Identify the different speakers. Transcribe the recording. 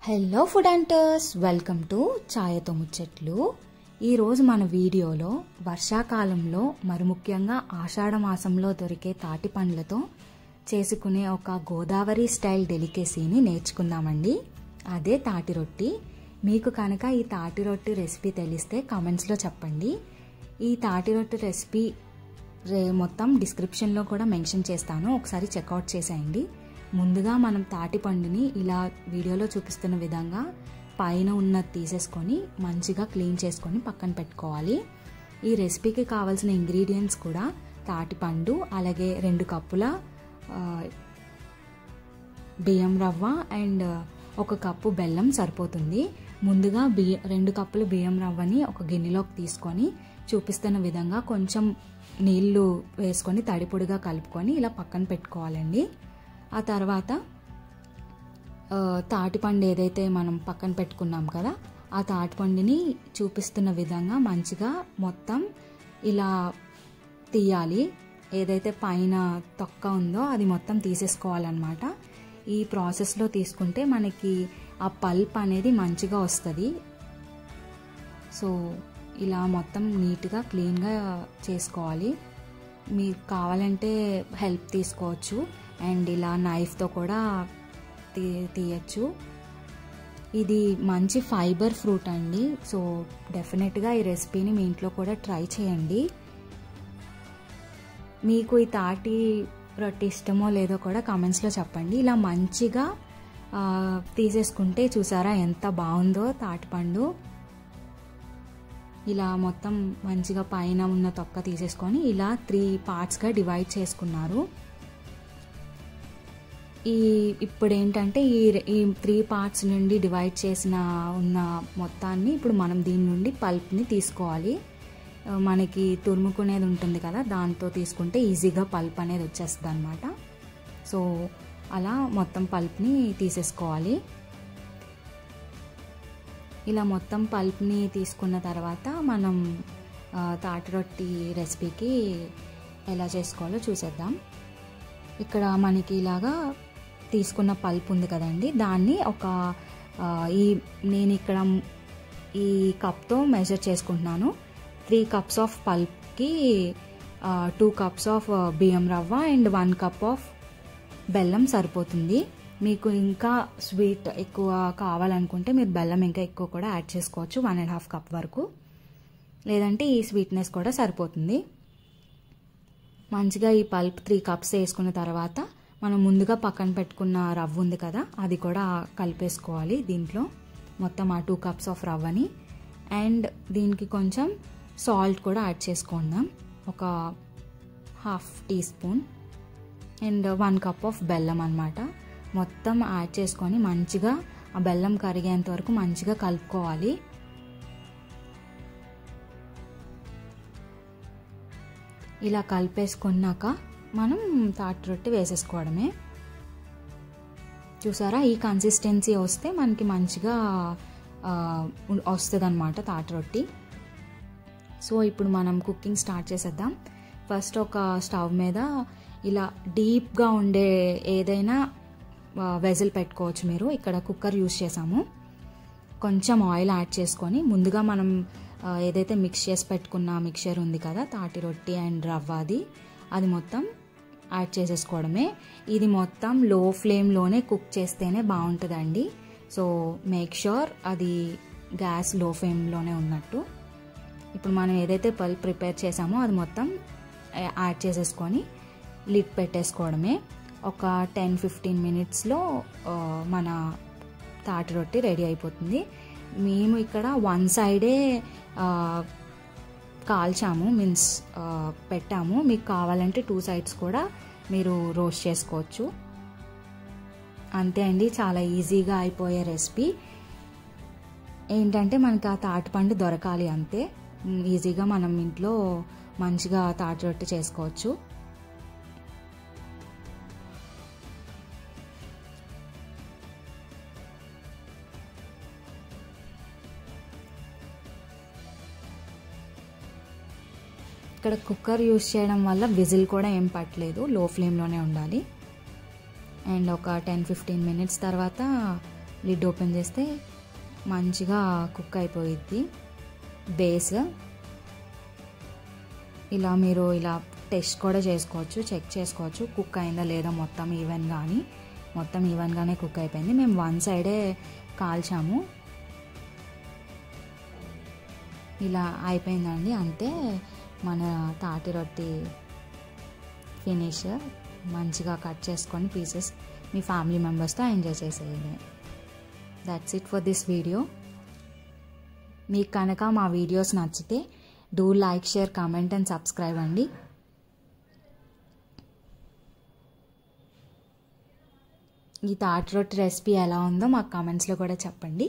Speaker 1: Hello food hunters, welcome to ఛాయతో ముచ్చట్లు. ఈరోజు మన వీడియోలో వర్షాకాలంలో మరి ముఖ్యంగా ఆషాఢ మాసంలో దొరికే తాటి పండ్లతో చేసుకునే ఒక గోదావరి స్టైల్ డెలికేసీని నేర్చుకుందామండి. అదే తాటి రొట్టి. మీకు కనుక ఈ తాటి రొట్టి రెసిపీ తెలిస్తే కామెంట్స్లో చెప్పండి. ఈ తాటి రొట్టి రెసిపీ మొత్తం డిస్క్రిప్షన్లో కూడా మెన్షన్ చేస్తాను, ఒకసారి చెక్అవుట్ చేసేయండి. ముందుగా మనం తాటి పండుని ఇలా వీడియోలో చూపిస్తున్న విధంగా పైన ఉన్నది తీసేసుకొని మంచిగా క్లీన్ చేసుకొని పక్కన పెట్టుకోవాలి. ఈ రెసిపీకి కావాల్సిన ఇంగ్రీడియంట్స్ కూడా తాటిపండు, అలాగే 2 కప్పుల బియ్యం రవ్వ అండ్ 1 కప్పు బెల్లం సరిపోతుంది. ముందుగా 2 కప్పుల బియ్యం రవ్వని ఒక గిన్నెలోకి తీసుకొని చూపిస్తున్న విధంగా కొంచెం నీళ్లు వేసుకొని తడిపొడిగా కలుపుకొని ఇలా పక్కన పెట్టుకోవాలండి. ఆ తర్వాత తాటిపండు ఏదైతే మనం పక్కన పెట్టుకున్నాం కదా, ఆ తాటిపండుని చూపిస్తున్న విధంగా మంచిగా మొత్తం ఇలా తీయాలి. ఏదైతే పైన తొక్క ఉందో అది మొత్తం తీసేసుకోవాలన్నమాట. ఈ ప్రాసెస్లో తీసుకుంటే మనకి ఆ పల్ప్ అనేది మంచిగా వస్తుంది. సో ఇలా మొత్తం నీట్గా క్లీన్గా చేసుకోవాలి. మీకు కావాలంటే హెల్ప్ తీసుకోవచ్చు అండ్ ఇలా నైఫ్తో కూడా తీయచ్చు. ఇది మంచి ఫైబర్ ఫ్రూట్ అండి. సో డెఫినెట్గా ఈ రెసిపీని మీ ఇంట్లో కూడా ట్రై చేయండి. మీకు ఈ తాటి రొట్టి ఇష్టమో లేదో కూడా కామెంట్స్లో చెప్పండి. ఇలా మంచిగా తీసేసుకుంటే చూసారా ఎంత బాగుందో తాటిపండు. ఇలా మొత్తం మంచిగా పైన ఉన్న తొక్క తీసేసుకొని ఇలా 3 పార్ట్స్గా డివైడ్ చేసుకున్నారు. ఇప్పుడు ఏంటంటే ఈ 3 పార్ట్స్ నుండి డివైడ్ చేసిన ఉన్న మొత్తాన్ని ఇప్పుడు మనం దీని నుండి పల్ప్ని తీసుకోవాలి. మనకి తురుముకునేది ఉంటుంది కదా, దాంతో తీసుకుంటే ఈజీగా పల్ప్ అనేది వచ్చేస్తుంది అనమాట. సో అలా మొత్తం పల్ప్ని తీసేసుకోవాలి. ఇలా మొత్తం పల్ప్ని తీసుకున్న తర్వాత మనం తాటి రొట్టి రెసిపీకి ఎలా చేసుకోవాలో చూసేద్దాం. ఇక్కడ మనకి ఇలాగా తీసుకున్న పల్ప్ ఉంది కదండి, దాన్ని నేను ఇక్కడ ఈ కప్తో మెజర్ చేసుకుంటున్నాను. 3 కప్స్ ఆఫ్ పల్ప్కి 2 కప్స్ ఆఫ్ బియ్యం రవ్వ అండ్ 1 కప్ ఆఫ్ బెల్లం సరిపోతుంది. మీకు ఇంకా స్వీట్ ఎక్కువ కావాలనుకుంటే మీరు బెల్లం ఇంకా ఎక్కువ కూడా యాడ్ చేసుకోవచ్చు, 1.5 కప్ వరకు. లేదంటే ఈ స్వీట్నెస్ కూడా సరిపోతుంది. మంచిగా ఈ పల్ప్ 3 కప్స్ వేసుకున్న తర్వాత మనం ముందుగా పక్కన పెట్టుకున్న రవ్వ ఉంది కదా, అది కూడా కలిపేసుకోవాలి దీంట్లో. మొత్తం ఆ 2 కప్స్ ఆఫ్ రవ్వని అండ్ దీనికి కొంచెం సాల్ట్ కూడా యాడ్ చేసుకుందాం, ఒక 1/2 teaspoon and 1 cup of బెల్లం అన్నమాట. మొత్తం యాడ్ చేసుకొని మంచిగా ఆ బెల్లం కరిగేంత వరకు మంచిగా కలుపుకోవాలి. ఇలా కలిపేసుకున్నాక మనం తాటి రొట్టి వేసేసుకోవడమే. చూసారా, ఈ కన్సిస్టెన్సీ వస్తే మనకి మంచిగా వస్తుంది అన్నమాట తాటి రొట్టి. సో ఇప్పుడు మనం కుకింగ్ స్టార్ట్ చేసేద్దాం. ఫస్ట్ ఒక స్టవ్ మీద ఇలా డీప్గా ఉండే ఏదైనా వెజల్ పెట్టుకోవచ్చు మీరు. ఇక్కడ కుక్కర్ యూజ్ చేసాము. కొంచెం ఆయిల్ యాడ్ చేసుకొని ముందుగా మనం ఏదైతే మిక్స్ చేసి పెట్టుకున్న మిక్చర్ ఉంది కదా, తాటి రొట్టి అండ్ రవ్వది, అది మొత్తం యాడ్ చేసేసుకోవడమే. ఇది మొత్తం లో ఫ్లేమ్లోనే కుక్ చేస్తేనే బాగుంటుందండి. సో మేక్ ష్యూర్ అది గ్యాస్ లో ఫ్లేమ్లోనే ఉన్నట్టు. ఇప్పుడు మనం ఏదైతే పల్ప్ ప్రిపేర్ చేసామో అది మొత్తం యాడ్ చేసేసుకొని లిడ్ పెట్టేసుకోవడమే. ఒక 10-15 మినిట్స్లో మన తాటి రొట్టి రెడీ అయిపోతుంది. మేము ఇక్కడ 1 సైడే కాల్చాము, మీన్స్ పెట్టాము. మీకు కావాలంటే 2 సైడ్స్ కూడా మీరు రోస్ట్ చేసుకోవచ్చు. అంతే అండి, చాలా ఈజీగా అయిపోయే రెసిపీ. ఏంటంటే మనకి ఆ తాటిపండు దొరకాలి అంతే. ఈజీగా మనం ఇంట్లో మంచిగా తాటి రొట్టి చేసుకోవచ్చు. ఇక్కడ కుక్కర్ యూజ్ చేయడం వల్ల విజిల్ కూడా ఏం పట్టలేదు, లో ఫ్లేమ్లోనే ఉండాలి. అండ్ ఒక 10-15 మినిట్స్ తర్వాత లిడ్ ఓపెన్ చేస్తే మంచిగా కుక్ అయిపోయిద్ది బేస్. ఇలా మీరు ఇలా టెస్ట్ కూడా చేసుకోవచ్చు, చెక్ చేసుకోవచ్చు కుక్ అయిందా లేదా మొత్తం ఈవెన్గానే కుక్ అయిపోయింది. మేము వన్ సైడే కాల్చాము. ఇలా అయిపోయిందండి. అంతే మన తాటి రొట్టి ఫినిష్. మంచిగా కట్ చేసుకొని పీసెస్ మీ ఫ్యామిలీ మెంబర్స్తో ఎంజాయ్ చేసేయండి. That's it for this video. మీకు కనుక మా వీడియోస్ నచ్చితే do like, share, comment and subscribe అండి. ఈ తాటి రొట్టి రెసిపీ ఎలా ఉందో మాకు కామెంట్స్లో కూడా చెప్పండి.